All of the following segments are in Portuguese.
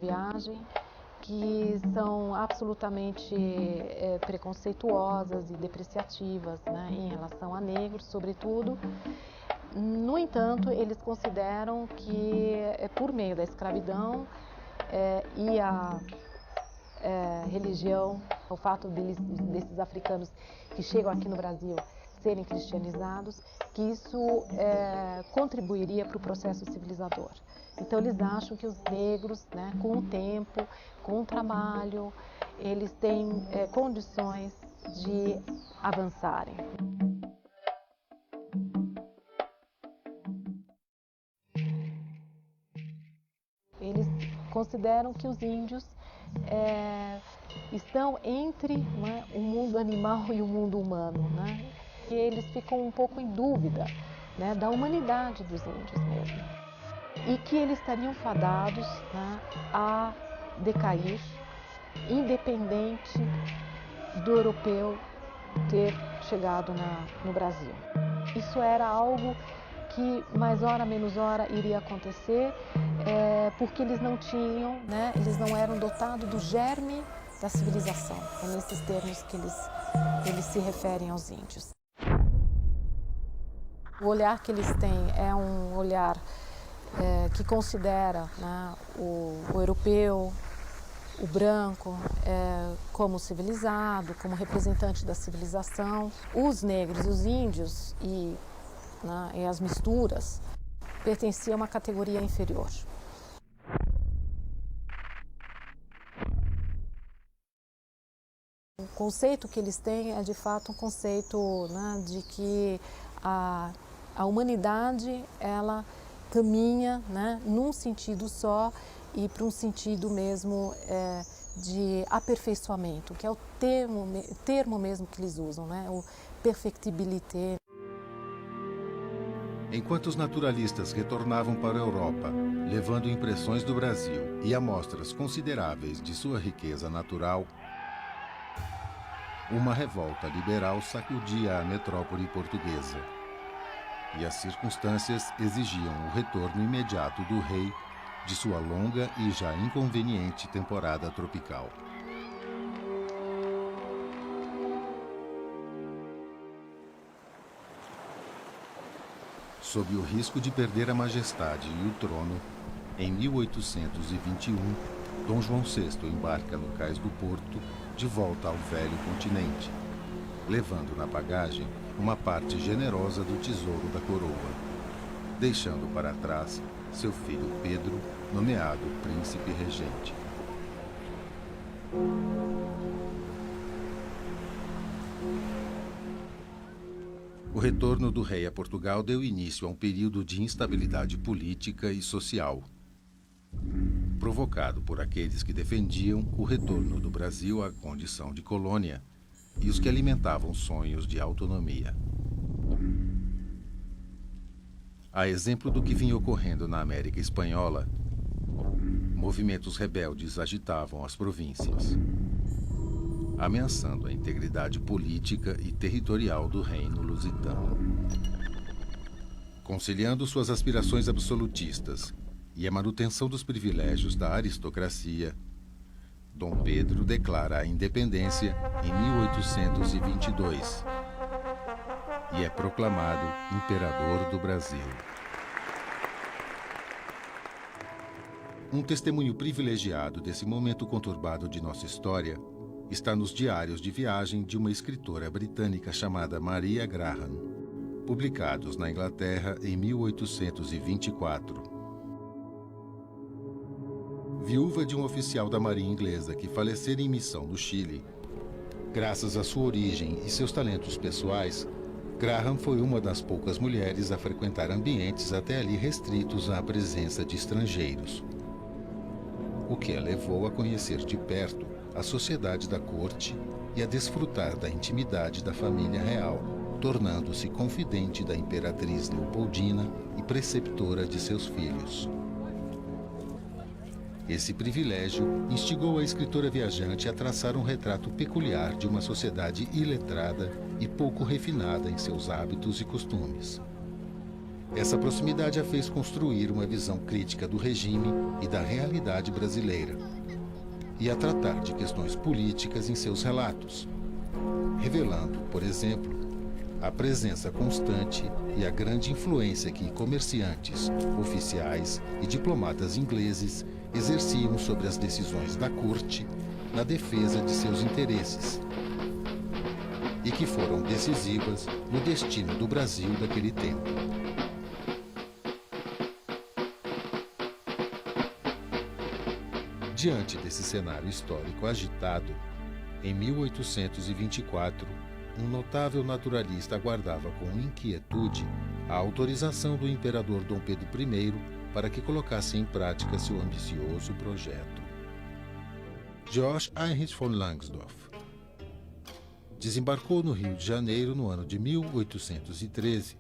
Viagem que são absolutamente preconceituosas e depreciativas, né, em relação a negros, sobretudo. No entanto, eles consideram que por meio da escravidão e a religião, o fato desses africanos que chegam aqui no Brasil serem cristianizados, que isso contribuiria para o processo civilizador. Então eles acham que os negros, né, com o tempo, com o trabalho, eles têm condições de avançarem. Eles consideram que os índios estão entre, né, o mundo animal e o mundo humano, né? E eles ficam um pouco em dúvida, né, da humanidade dos índios mesmo. E que eles estariam fadados, né, a decair, independente do europeu ter chegado no Brasil. Isso era algo que mais hora menos hora iria acontecer, porque eles não tinham, né, eles não eram dotados do germe da civilização. É nesses termos que eles se referem aos índios. O olhar que eles têm é um olhar que considera, né, o europeu, o branco, como civilizado, como representante da civilização. Os negros, os índios e as misturas pertenciam a uma categoria inferior. O conceito que eles têm é de fato um conceito, né, de que a humanidade ela caminha, né, num sentido só e para um sentido mesmo de aperfeiçoamento, que é o termo mesmo que eles usam, né, o perfectibilité. Enquanto os naturalistas retornavam para a Europa, levando impressões do Brasil e amostras consideráveis de sua riqueza natural, uma revolta liberal sacudia a metrópole portuguesa. E as circunstâncias exigiam o retorno imediato do rei de sua longa e já inconveniente temporada tropical. Sob o risco de perder a majestade e o trono, em 1821, Dom João VI embarca no cais do Porto de volta ao velho continente, levando na bagagem uma parte generosa do tesouro da coroa, deixando para trás seu filho Pedro, nomeado príncipe regente. O retorno do rei a Portugal deu início a um período de instabilidade política e social, provocado por aqueles que defendiam o retorno do Brasil à condição de colônia e os que alimentavam sonhos de autonomia. A exemplo do que vinha ocorrendo na América Espanhola, movimentos rebeldes agitavam as províncias, ameaçando a integridade política e territorial do reino lusitano. Conciliando suas aspirações absolutistas e a manutenção dos privilégios da aristocracia, Dom Pedro declara a independência em 1822 e é proclamado imperador do Brasil. Um testemunho privilegiado desse momento conturbado de nossa história está nos diários de viagem de uma escritora britânica chamada Maria Graham, publicados na Inglaterra em 1824. Viúva de um oficial da Marinha Inglesa que falecera em missão no Chile, graças à sua origem e seus talentos pessoais, Graham foi uma das poucas mulheres a frequentar ambientes até ali restritos à presença de estrangeiros, o que a levou a conhecer de perto a sociedade da corte e a desfrutar da intimidade da família real, tornando-se confidente da imperatriz Leopoldina e preceptora de seus filhos. Esse privilégio instigou a escritora viajante a traçar um retrato peculiar de uma sociedade iletrada e pouco refinada em seus hábitos e costumes. Essa proximidade a fez construir uma visão crítica do regime e da realidade brasileira, e a tratar de questões políticas em seus relatos, revelando, por exemplo, a presença constante e a grande influência que comerciantes, oficiais e diplomatas ingleses exerciam sobre as decisões da corte na defesa de seus interesses e que foram decisivas no destino do Brasil daquele tempo. Diante desse cenário histórico agitado, em 1824, um notável naturalista aguardava com inquietude a autorização do imperador Dom Pedro I para que colocasse em prática seu ambicioso projeto. Georg Heinrich von Langsdorff desembarcou no Rio de Janeiro no ano de 1813,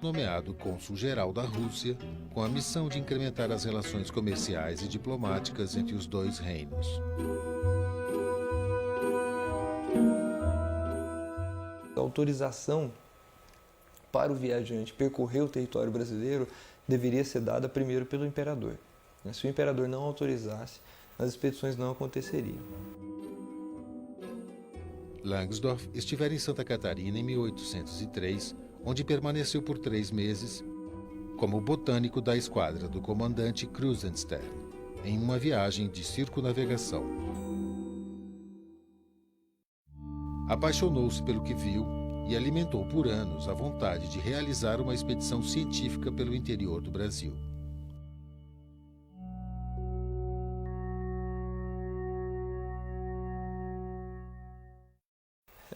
nomeado cônsul-geral da Rússia, com a missão de incrementar as relações comerciais e diplomáticas entre os dois reinos. A autorização para o viajante percorrer o território brasileiro deveria ser dada primeiro pelo imperador. Se o imperador não autorizasse, as expedições não aconteceriam. Langsdorff estivera em Santa Catarina em 1803, onde permaneceu por 3 meses como botânico da esquadra do comandante Krusenstern, em uma viagem de circunnavegação. Apaixonou-se pelo que viu e alimentou por anos a vontade de realizar uma expedição científica pelo interior do Brasil.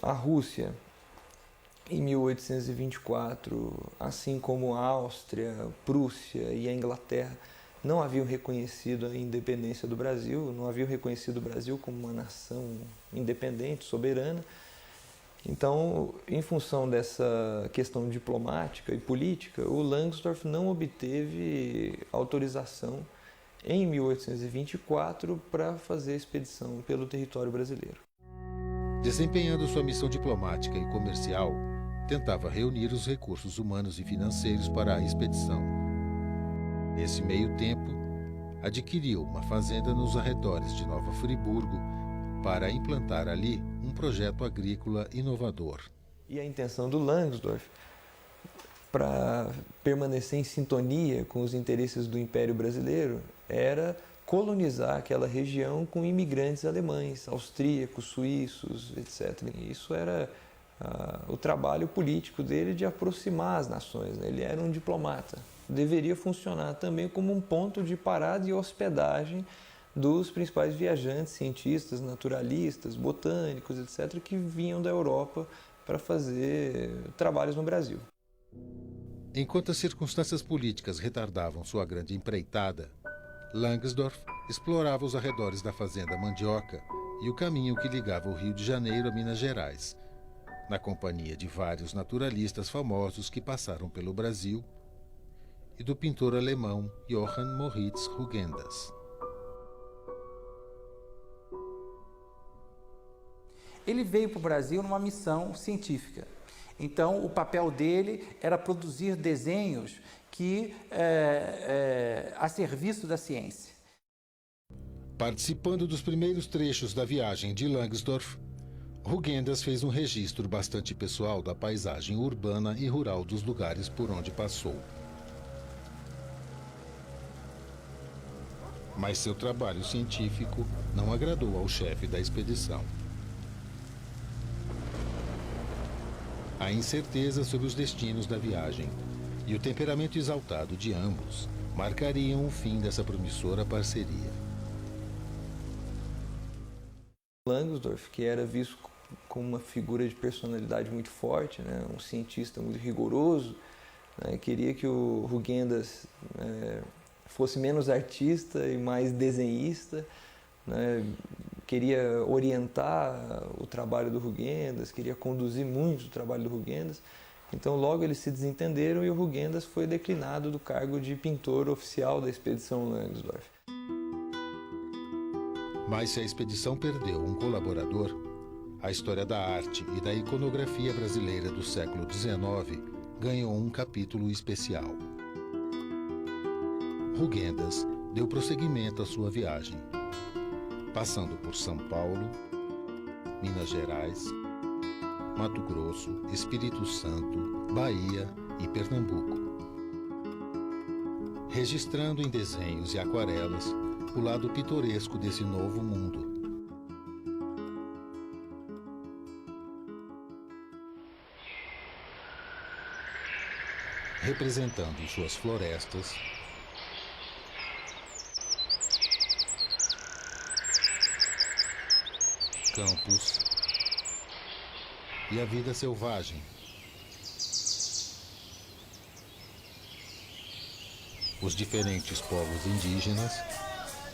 A Rússia, em 1824, assim como a Áustria, Prússia e a Inglaterra, não haviam reconhecido a independência do Brasil, não haviam reconhecido o Brasil como uma nação independente, soberana. Então, em função dessa questão diplomática e política, o Langsdorff não obteve autorização em 1824 para fazer a expedição pelo território brasileiro. Desempenhando sua missão diplomática e comercial, tentava reunir os recursos humanos e financeiros para a expedição. Nesse meio tempo, adquiriu uma fazenda nos arredores de Nova Friburgo para implantar ali um projeto agrícola inovador. E a intenção do Langsdorff, para permanecer em sintonia com os interesses do Império Brasileiro, era colonizar aquela região com imigrantes alemães, austríacos, suíços, etc. E isso era o trabalho político dele de aproximar as nações, né? Ele era um diplomata. Deveria funcionar também como um ponto de parada e hospedagem dos principais viajantes, cientistas, naturalistas, botânicos, etc., que vinham da Europa para fazer trabalhos no Brasil. Enquanto as circunstâncias políticas retardavam sua grande empreitada, Langsdorff explorava os arredores da fazenda Mandioca e o caminho que ligava o Rio de Janeiro a Minas Gerais, na companhia de vários naturalistas famosos que passaram pelo Brasil e do pintor alemão Johann Moritz Rugendas. Ele veio para o Brasil numa missão científica. Então, o papel dele era produzir desenhos que a serviço da ciência. Participando dos primeiros trechos da viagem de Langsdorff, Rugendas fez um registro bastante pessoal da paisagem urbana e rural dos lugares por onde passou. Mas seu trabalho científico não agradou ao chefe da expedição. A incerteza sobre os destinos da viagem e o temperamento exaltado de ambos marcariam o fim dessa promissora parceria. Langsdorff, que era visto como uma figura de personalidade muito forte, né, um cientista muito rigoroso, né, queria que o Rugendas fosse menos artista e mais desenhista, né, queria orientar o trabalho do Rugendas, queria conduzir muito o trabalho do Rugendas. Então logo eles se desentenderam e o Rugendas foi declinado do cargo de pintor oficial da expedição Langsdorff. Mas se a expedição perdeu um colaborador, a história da arte e da iconografia brasileira do século XIX ganhou um capítulo especial. Rugendas deu prosseguimento à sua viagem, passando por São Paulo, Minas Gerais, Mato Grosso, Espírito Santo, Bahia e Pernambuco, registrando em desenhos e aquarelas o lado pitoresco desse novo mundo. Representando suas florestas, campos e a vida selvagem. Os diferentes povos indígenas,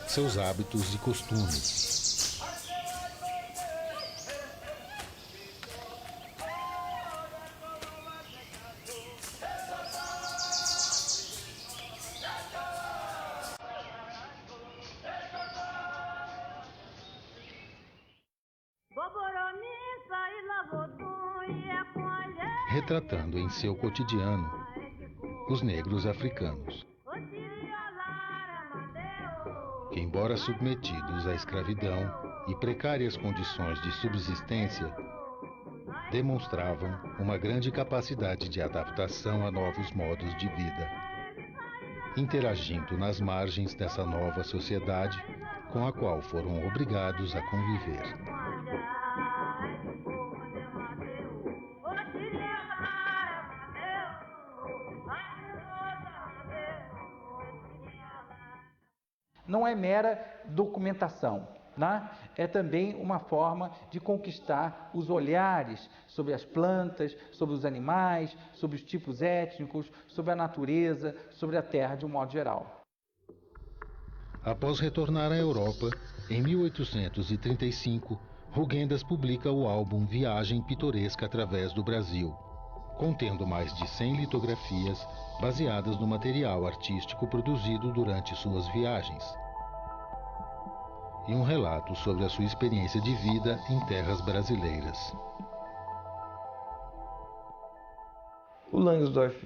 seus hábitos e costumes. Retratando em seu cotidiano os negros africanos, que, embora submetidos à escravidão e precárias condições de subsistência, demonstravam uma grande capacidade de adaptação a novos modos de vida, interagindo nas margens dessa nova sociedade com a qual foram obrigados a conviver. Não é mera documentação, né? É também uma forma de conquistar os olhares sobre as plantas, sobre os animais, sobre os tipos étnicos, sobre a natureza, sobre a terra de um modo geral. Após retornar à Europa, em 1835, Rugendas publica o álbum Viagem Pitoresca através do Brasil, contendo mais de 100 litografias baseadas no material artístico produzido durante suas viagens, e um relato sobre a sua experiência de vida em terras brasileiras. O Langsdorff,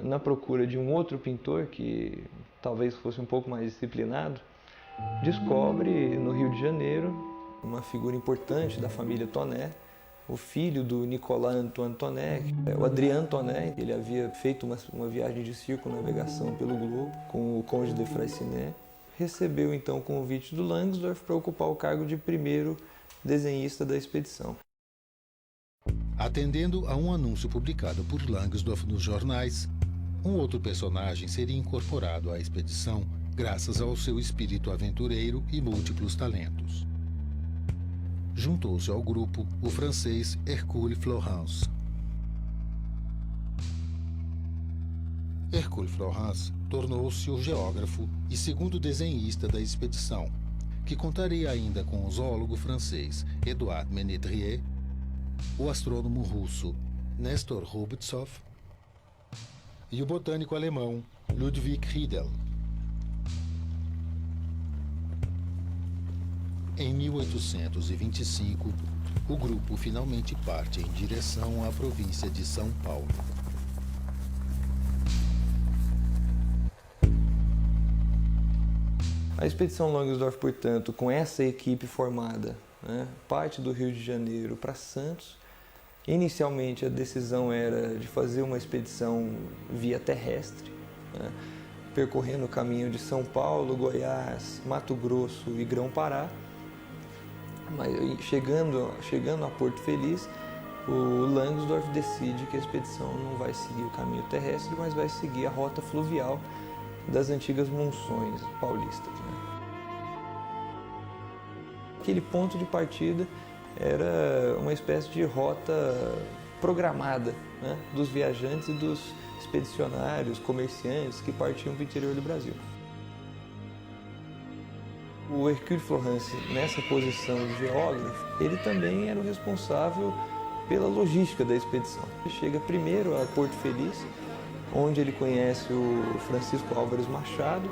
na procura de um outro pintor que talvez fosse um pouco mais disciplinado, descobre no Rio de Janeiro uma figura importante da família Tonet, o filho do Nicolas Antoine Tonet, o Adrien Tonet. Ele havia feito uma viagem de circunnavegação pelo globo com o Conde de Freycinet. Recebeu então o convite do Langsdorff para ocupar o cargo de primeiro desenhista da expedição. Atendendo a um anúncio publicado por Langsdorff nos jornais, um outro personagem seria incorporado à expedição graças ao seu espírito aventureiro e múltiplos talentos. Juntou-se ao grupo o francês Hercule Florence. Hercule Florence tornou-se o geógrafo e segundo desenhista da expedição, que contaria ainda com o zoólogo francês Édouard Ménétrier, o astrônomo russo Nestor Rubtsov e o botânico alemão Ludwig Riedel. Em 1825, o grupo finalmente parte em direção à província de São Paulo. A expedição Langsdorff, portanto, com essa equipe formada, parte do Rio de Janeiro para Santos. Inicialmente a decisão era de fazer uma expedição via terrestre, percorrendo o caminho de São Paulo, Goiás, Mato Grosso e Grão-Pará. Mas chegando a Porto Feliz, o Langsdorff decide que a expedição não vai seguir o caminho terrestre, mas vai seguir a rota fluvial das antigas monções paulistas. Aquele ponto de partida era uma espécie de rota programada, dos viajantes e dos expedicionários, comerciantes que partiam para o interior do Brasil. O Hercule Florence, nessa posição de geógrafo, ele também era o responsável pela logística da expedição. Ele chega primeiro a Porto Feliz, onde ele conhece o Francisco Álvares Machado,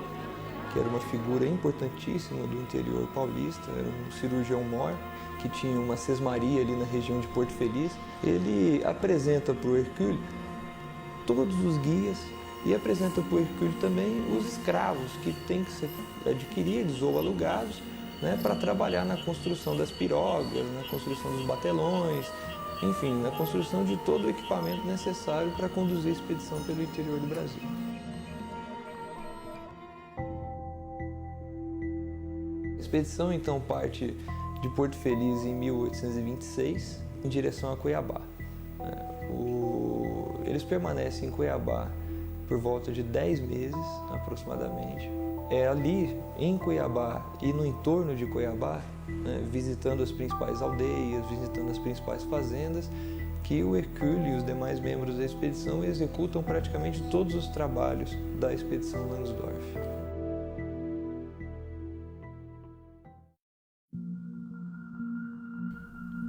que era uma figura importantíssima do interior paulista, era um cirurgião-mor, que tinha uma sesmaria ali na região de Porto Feliz. Ele apresenta para o Hercule todos os guias e apresenta para o Hercule também os escravos que têm que ser adquiridos ou alugados, né, para trabalhar na construção das pirogas, na construção dos batelões, enfim, na construção de todo o equipamento necessário para conduzir a expedição pelo interior do Brasil. A expedição então parte de Porto Feliz em 1826 em direção a Cuiabá. Eles permanecem em Cuiabá por volta de 10 meses aproximadamente. É ali em Cuiabá e no entorno de Cuiabá, né, visitando as principais aldeias, visitando as principais fazendas, que o Hercule e os demais membros da expedição executam praticamente todos os trabalhos da expedição Langsdorff.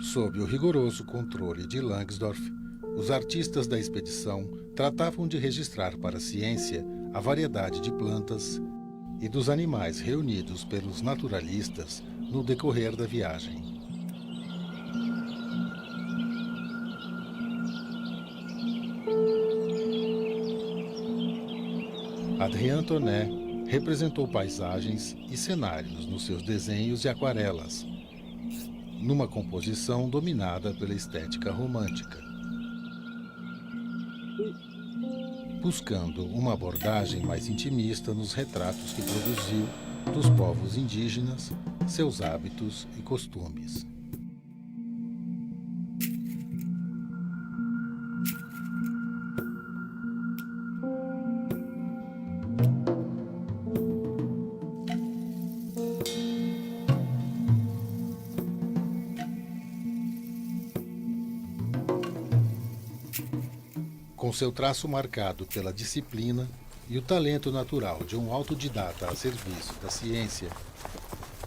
Sob o rigoroso controle de Langsdorff, os artistas da expedição tratavam de registrar para a ciência a variedade de plantas e dos animais reunidos pelos naturalistas no decorrer da viagem. Adrien Tonnet representou paisagens e cenários nos seus desenhos e aquarelas, numa composição dominada pela estética romântica, buscando uma abordagem mais intimista nos retratos que produziu dos povos indígenas, seus hábitos e costumes. Com seu traço marcado pela disciplina e o talento natural de um autodidata a serviço da ciência,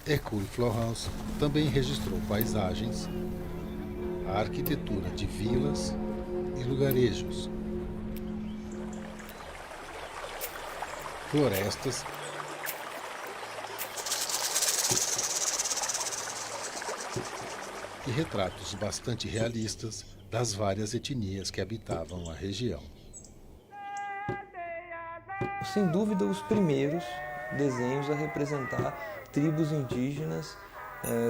Hercule Florence também registrou paisagens, a arquitetura de vilas e lugarejos, florestas e retratos bastante realistas das várias etnias que habitavam a região. Sem dúvida, os primeiros desenhos a representar tribos indígenas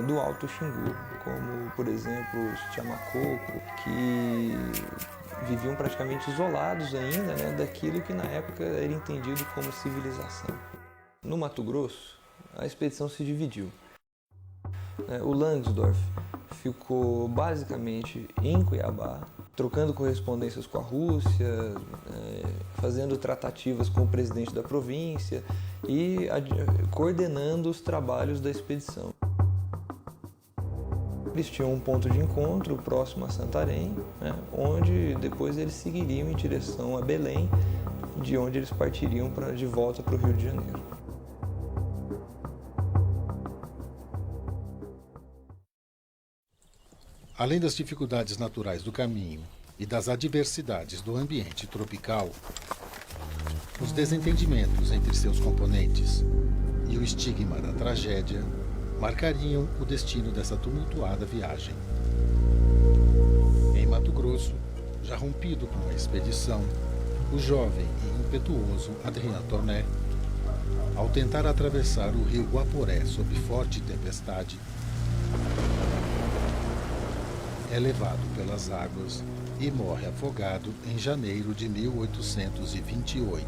do Alto Xingu, como, por exemplo, os Chamacoco, que viviam praticamente isolados ainda, né, daquilo que na época era entendido como civilização. No Mato Grosso, a expedição se dividiu. O Langsdorff ficou basicamente em Cuiabá, trocando correspondências com a Rússia, fazendo tratativas com o presidente da província e coordenando os trabalhos da expedição. Eles tinham um ponto de encontro próximo a Santarém, né, onde depois eles seguiriam em direção a Belém, de onde eles partiriam de volta para o Rio de Janeiro. Além das dificuldades naturais do caminho e das adversidades do ambiente tropical, os desentendimentos entre seus componentes e o estigma da tragédia marcariam o destino dessa tumultuada viagem. Em Mato Grosso, já rompido com a expedição, o jovem e impetuoso Adrien Tonnet, ao tentar atravessar o rio Guaporé sob forte tempestade, é levado pelas águas e morre afogado em janeiro de 1828.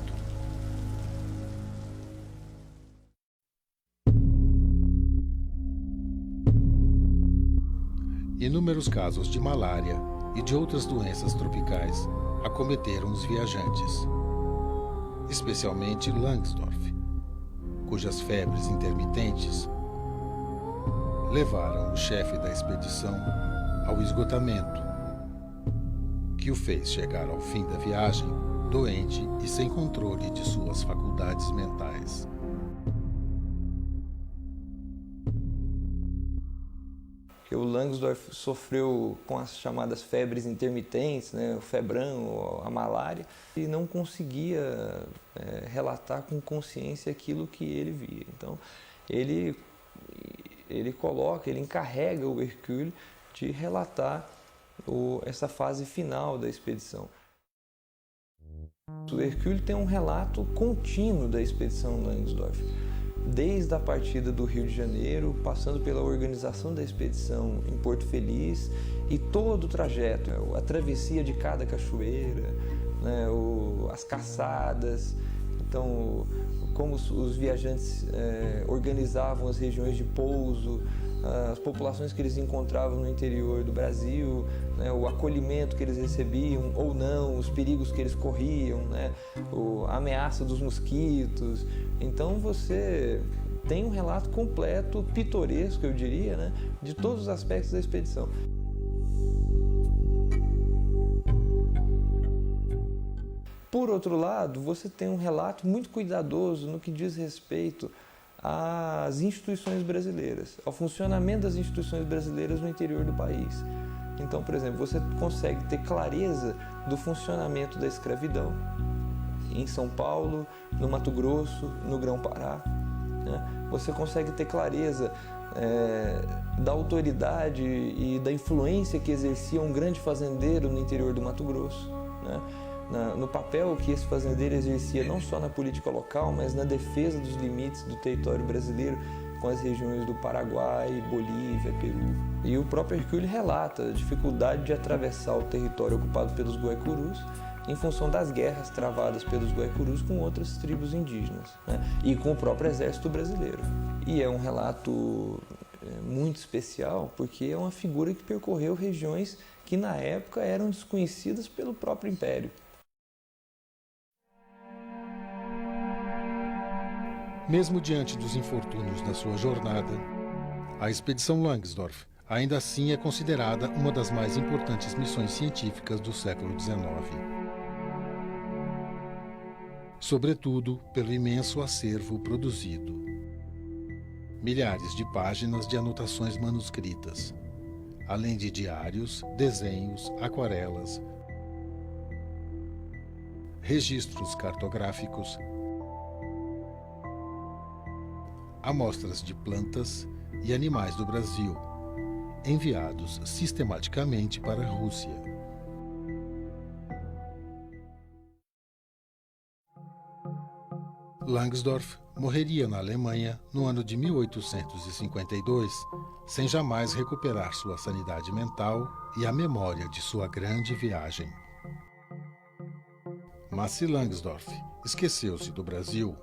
Inúmeros casos de malária e de outras doenças tropicais acometeram os viajantes, especialmente Langsdorff, cujas febres intermitentes levaram o chefe da expedição ao esgotamento, que o fez chegar ao fim da viagem doente e sem controle de suas faculdades mentais. O Langsdorff sofreu com as chamadas febres intermitentes, né, o febrão, a malária, e não conseguia relatar com consciência aquilo que ele via. Então, ele encarrega o Hercule de relatar essa fase final da expedição. isso, Hercule tem um relato contínuo da expedição Langsdorff, desde a partida do Rio de Janeiro, passando pela organização da expedição em Porto Feliz e todo o trajeto, a travessia de cada cachoeira, né, as caçadas, então como os viajantes organizavam as regiões de pouso, as populações que eles encontravam no interior do Brasil, né, o acolhimento que eles recebiam ou não, os perigos que eles corriam, né, a ameaça dos mosquitos. Então você tem um relato completo, pitoresco, eu diria, né, de todos os aspectos da expedição. Por outro lado, você tem um relato muito cuidadoso no que diz respeito às instituições brasileiras, ao funcionamento das instituições brasileiras no interior do país. Então, por exemplo, você consegue ter clareza do funcionamento da escravidão em São Paulo, no Mato Grosso, no Grão-Pará, né? Você consegue ter clareza da autoridade e da influência que exercia um grande fazendeiro no interior do Mato Grosso, né? No papel que esse fazendeiro exercia não só na política local, mas na defesa dos limites do território brasileiro com as regiões do Paraguai, Bolívia, Peru. E o próprio Hercule relata a dificuldade de atravessar o território ocupado pelos Guaicurus em função das guerras travadas pelos Guaicurus com outras tribos indígenas, né? E com o próprio exército brasileiro. E é um relato muito especial porque é uma figura que percorreu regiões que na época eram desconhecidas pelo próprio Império. Mesmo diante dos infortúnios da sua jornada, a expedição Langsdorff ainda assim é considerada uma das mais importantes missões científicas do século XIX. Sobretudo pelo imenso acervo produzido. Milhares de páginas de anotações manuscritas, além de diários, desenhos, aquarelas, registros cartográficos, amostras de plantas e animais do Brasil, enviados sistematicamente para a Rússia. Langsdorff morreria na Alemanha no ano de 1852, sem jamais recuperar sua sanidade mental e a memória de sua grande viagem. Mas se Langsdorff esqueceu-se do Brasil,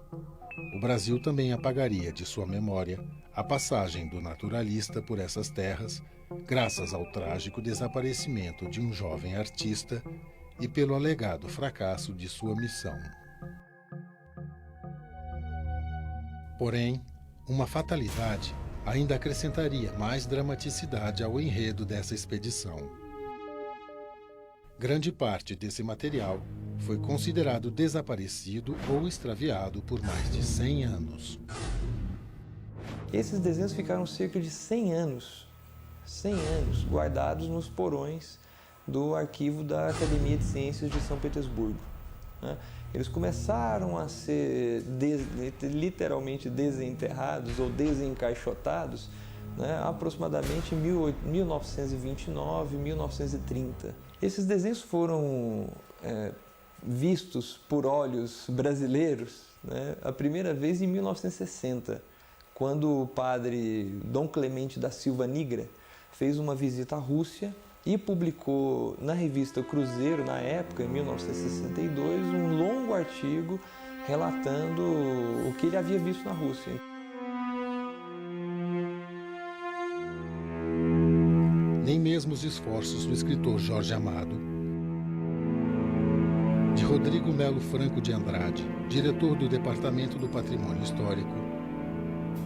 o Brasil também apagaria de sua memória a passagem do naturalista por essas terras, graças ao trágico desaparecimento de um jovem artista e pelo alegado fracasso de sua missão. Porém, uma fatalidade ainda acrescentaria mais dramaticidade ao enredo dessa expedição. Grande parte desse material foi considerado desaparecido ou extraviado por mais de 100 anos. Esses desenhos ficaram cerca de 100 anos guardados nos porões do arquivo da Academia de Ciências de São Petersburgo, né? Eles começaram a ser literalmente desenterrados ou desencaixotados, né, aproximadamente em 1929, 1930. Esses desenhos foram vistos por olhos brasileiros, né, a primeira vez em 1960, quando o padre Dom Clemente da Silva Nigra fez uma visita à Rússia e publicou na revista Cruzeiro, na época, em 1962, um longo artigo relatando o que ele havia visto na Rússia. Nem mesmo os esforços do escritor Jorge Amado, de Rodrigo Melo Franco de Andrade, diretor do Departamento do Patrimônio Histórico,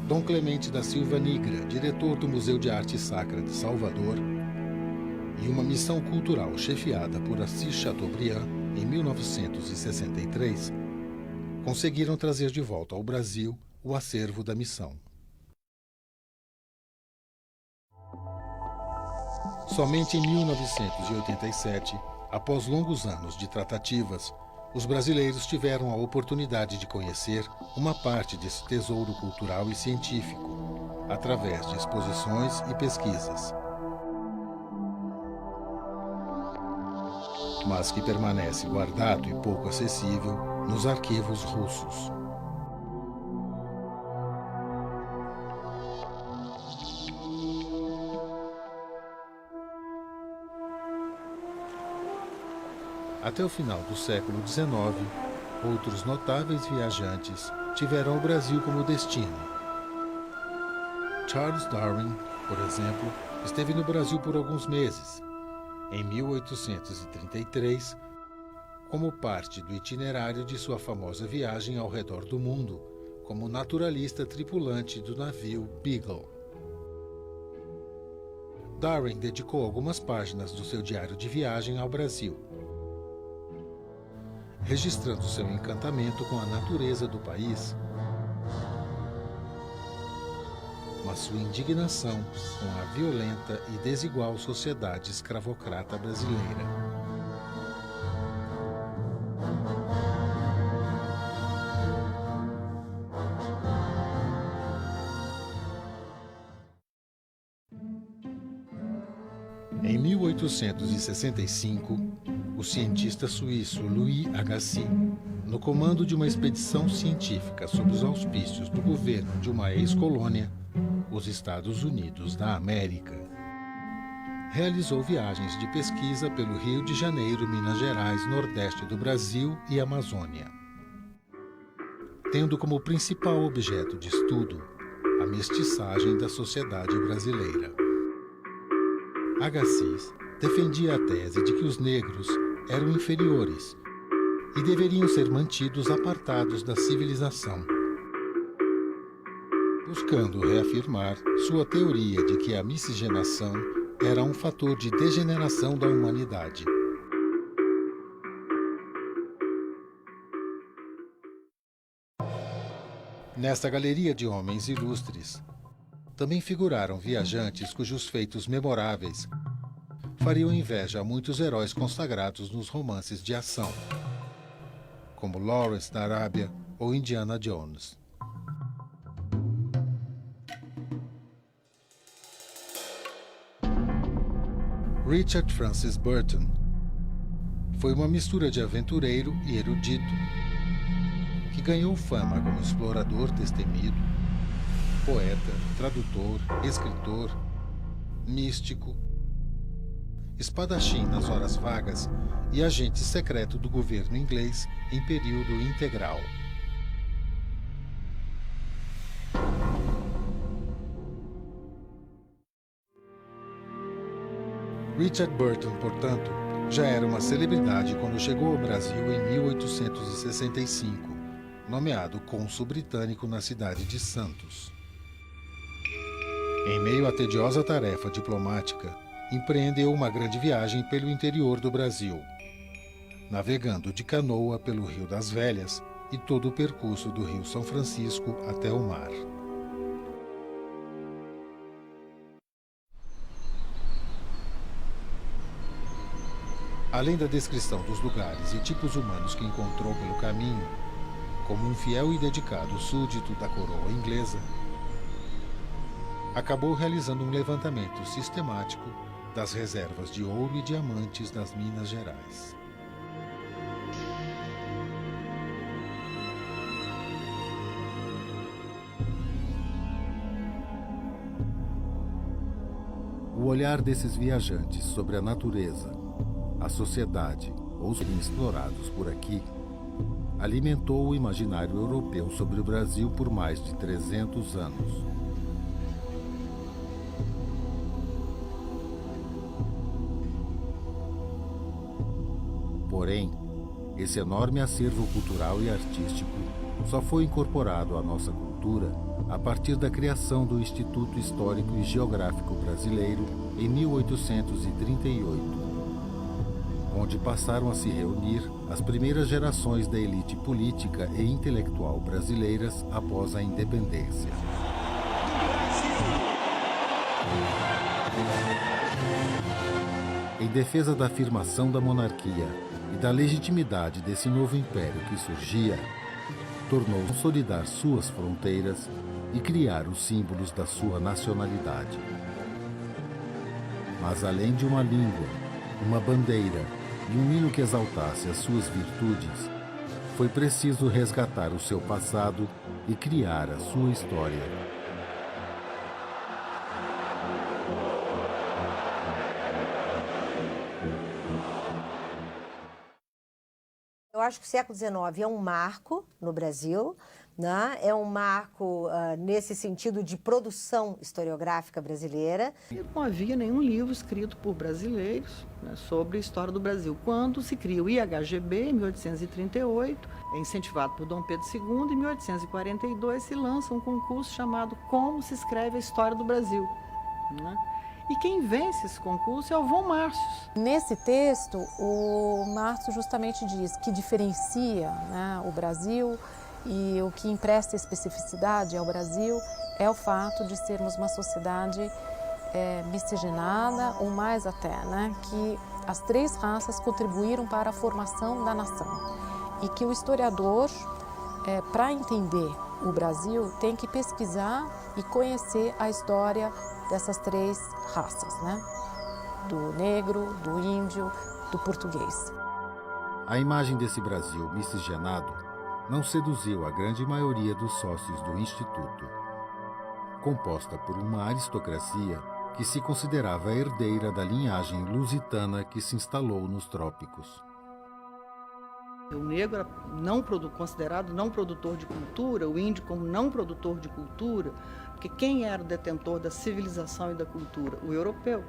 Dom Clemente da Silva Nigra, diretor do Museu de Arte Sacra de Salvador, e uma missão cultural chefiada por Assis Chateaubriand em 1963, conseguiram trazer de volta ao Brasil o acervo da missão. Somente em 1987, após longos anos de tratativas, os brasileiros tiveram a oportunidade de conhecer uma parte desse tesouro cultural e científico, através de exposições e pesquisas. mas que permanece guardado e pouco acessível nos arquivos russos. Até o final do século XIX, outros notáveis viajantes tiveram o Brasil como destino. Charles Darwin, por exemplo, esteve no Brasil por alguns meses, em 1833, como parte do itinerário de sua famosa viagem ao redor do mundo, como naturalista tripulante do navio Beagle. Darwin dedicou algumas páginas do seu diário de viagem ao Brasil, registrando seu encantamento com a natureza do país, mas sua indignação com a violenta e desigual sociedade escravocrata brasileira. Em 1865, o cientista suíço Louis Agassiz, no comando de uma expedição científica sob os auspícios do governo de uma ex-colônia, os Estados Unidos da América, realizou viagens de pesquisa pelo Rio de Janeiro, Minas Gerais, Nordeste do Brasil e Amazônia, tendo como principal objeto de estudo a mestiçagem da sociedade brasileira. Agassiz defendia a tese de que os negros eram inferiores e deveriam ser mantidos apartados da civilização, buscando reafirmar sua teoria de que a miscigenação era um fator de degeneração da humanidade. Nesta galeria de homens ilustres, também figuraram viajantes cujos feitos memoráveis fariam inveja a muitos heróis consagrados nos romances de ação, como Lawrence da Arábia ou Indiana Jones. Richard Francis Burton foi uma mistura de aventureiro e erudito, que ganhou fama como explorador destemido, poeta, tradutor, escritor, místico, espadachim nas horas vagas e agente secreto do governo inglês em período integral. Richard Burton, portanto, já era uma celebridade quando chegou ao Brasil em 1865, nomeado cônsul britânico na cidade de Santos. Em meio à tediosa tarefa diplomática, empreendeu uma grande viagem pelo interior do Brasil, navegando de canoa pelo Rio das Velhas e todo o percurso do Rio São Francisco até o mar. Além da descrição dos lugares e tipos humanos que encontrou pelo caminho, como um fiel e dedicado súdito da coroa inglesa, acabou realizando um levantamento sistemático das reservas de ouro e diamantes das Minas Gerais. O olhar desses viajantes sobre a natureza, a sociedade ou serem explorados por aqui, alimentou o imaginário europeu sobre o Brasil por mais de 300 anos. Porém, esse enorme acervo cultural e artístico só foi incorporado à nossa cultura a partir da criação do Instituto Histórico e Geográfico Brasileiro em 1838, onde passaram a se reunir as primeiras gerações da elite política e intelectual brasileiras após a independência. Em defesa da afirmação da monarquia e da legitimidade desse novo império que surgia, tornou consolidar suas fronteiras e criar os símbolos da sua nacionalidade. Mas além de uma língua, uma bandeira, e um hino que exaltasse as suas virtudes, foi preciso resgatar o seu passado e criar a sua história. Eu acho que o século XIX é um marco no Brasil, né? É um marco nesse sentido de produção historiográfica brasileira. Não havia nenhum livro escrito por brasileiros, né, sobre a história do Brasil. Quando se cria o IHGB, em 1838, incentivado por Dom Pedro II, em 1842 se lança um concurso chamado Como se escreve a história do Brasil, né? E quem vence esse concurso é o Von Márcios. Nesse texto, o Márcio justamente diz que diferencia, né, o Brasil e o que empresta especificidade ao Brasil é o fato de sermos uma sociedade miscigenada, ou mais até, né, que as três raças contribuíram para a formação da nação. E que o historiador, para entender o Brasil, tem que pesquisar e conhecer a história dessas três raças, né? Do negro, do índio, do português. A imagem desse Brasil miscigenado não seduziu a grande maioria dos sócios do Instituto, composta por uma aristocracia que se considerava herdeira da linhagem lusitana que se instalou nos trópicos. O negro era considerado não produtor de cultura, o índio como não produtor de cultura, porque quem era o detentor da civilização e da cultura? O europeu.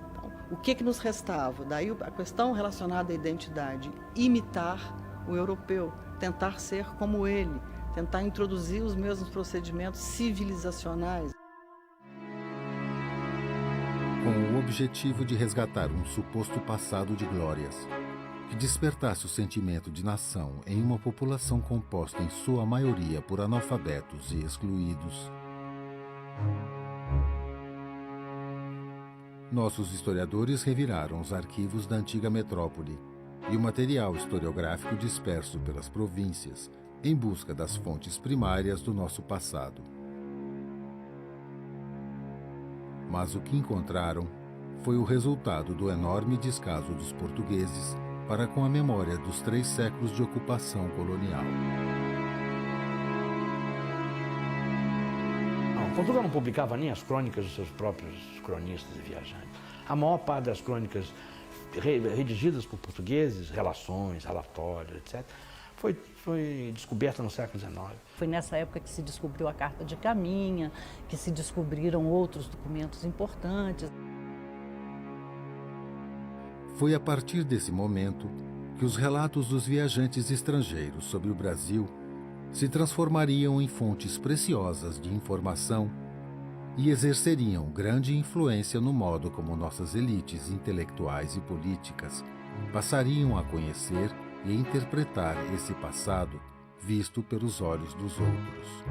Então, o que nos restava? Daí a questão relacionada à identidade, imitar o europeu, tentar ser como ele, tentar introduzir os mesmos procedimentos civilizacionais. Com o objetivo de resgatar um suposto passado de glórias, que despertasse o sentimento de nação em uma população composta em sua maioria por analfabetos e excluídos. Nossos historiadores reviraram os arquivos da antiga metrópole e o material historiográfico disperso pelas províncias em busca das fontes primárias do nosso passado. Mas o que encontraram foi o resultado do enorme descaso dos portugueses para com a memória dos 3 séculos de ocupação colonial. Portugal não publicava nem as crônicas dos seus próprios cronistas e viajantes. A maior parte das crônicas redigidas por portugueses, relações, relatórios, etc., foi descoberta no século XIX. Foi nessa época que se descobriu a Carta de Caminha, que se descobriram outros documentos importantes. Foi a partir desse momento que os relatos dos viajantes estrangeiros sobre o Brasil se transformariam em fontes preciosas de informação e exerceriam grande influência no modo como nossas elites intelectuais e políticas passariam a conhecer e interpretar esse passado visto pelos olhos dos outros.